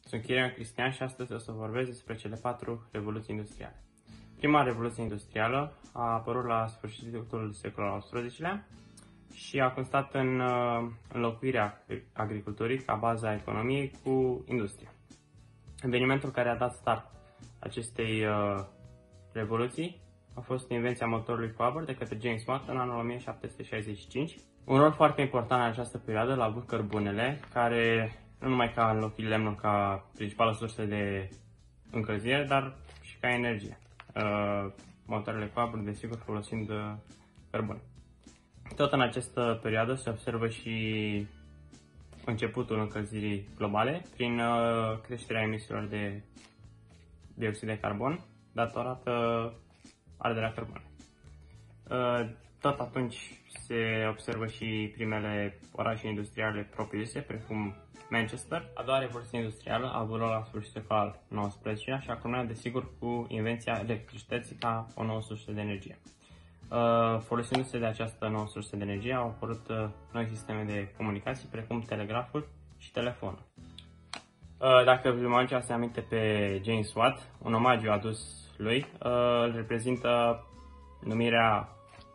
Sunt Chirian Cristian și astăzi o să vorbesc despre cele 4 revoluții industriale. Prima revoluție industrială a apărut la sfârșitul secolului al XVIII-lea și a constat în înlocuirea agriculturii ca baza economiei cu industria. Evenimentul care a dat start acestei revoluții a fost invenția motorului cu abur de către James Watt în anul 1765. Un rol foarte important în această perioadă l-au avut cărbunele, care nu numai că a înlocuit lemnul ca principală sursă de încălzire, dar și ca energie. Motoarele cu abur, desigur, folosind cărbune. Tot în această perioadă se observă și începutul încălzirii globale prin creșterea emisiilor de dioxid de carbon datorată arderea cărbunelui. Tot atunci se observă și primele orașe industriale propriu-zise, precum Manchester. A doua revoluție industrială a avut loc la sfârșitul secolului al XIX-lea și a culminat, desigur, cu invenția electricității ca o nouă sursă de energie. Folosindu-se de această nouă sursă de energie, au apărut noi sisteme de comunicații, precum telegraful și telefonul. Dacă vă aduceți aminte pe James Watt, un omagiu adus lui îl reprezintă numirea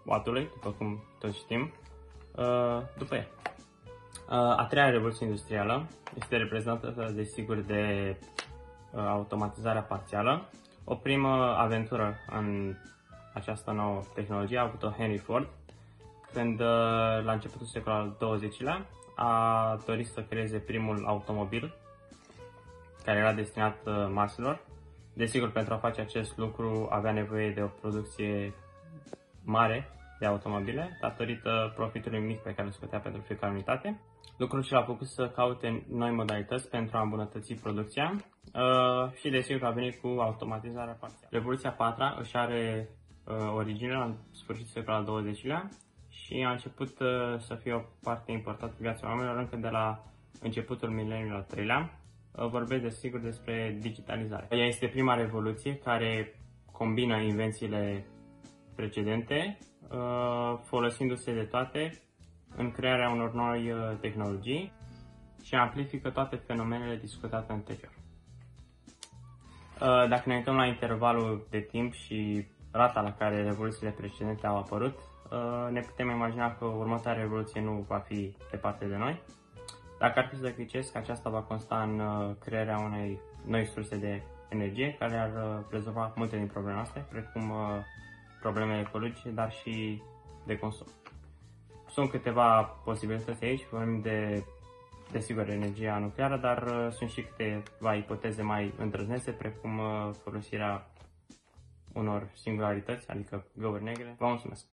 Wattului, după cum toți știm, după el. A treia revoluție industrială este reprezentată, desigur, de automatizarea parțială. O primă aventură în această nouă tehnologie a avut-o Henry Ford, când la începutul secolului al XX-lea a dorit să creeze primul automobil care era destinat maselor. Desigur, pentru a face acest lucru avea nevoie de o producție mare de automobile, datorită profitului mic pe care îl scotea pentru fiecare unitate. Lucrul ce l-a făcut să caute noi modalități pentru a îmbunătăți producția și, desigur, a venit cu automatizarea parțială. Revoluția a patra își are originea la sfârșitul secolului al XX-lea și a început să fie o parte importantă în viața oamenilor încă de la începutul mileniului al treilea. Vorbesc, desigur, despre digitalizare. Ea este prima revoluție care combină invențiile precedente, folosindu-se de toate în crearea unor noi tehnologii și amplifică toate fenomenele discutate anterior. Dacă ne uităm la intervalul de timp și rata la care revoluțiile precedente au apărut, ne putem imagina că următoarea revoluție nu va fi departe de noi. Dacă ar fi să ghicesc, aceasta va consta în crearea unei noi surse de energie care ar rezolva multe din problemele astea, precum probleme ecologice, dar și de consum. Sunt câteva posibilități aici, vorbim desigur, energia nucleară, dar sunt și câteva ipoteze mai îndrăznețe, precum folosirea unor singularități, adică găuri negre. Vă mulțumesc!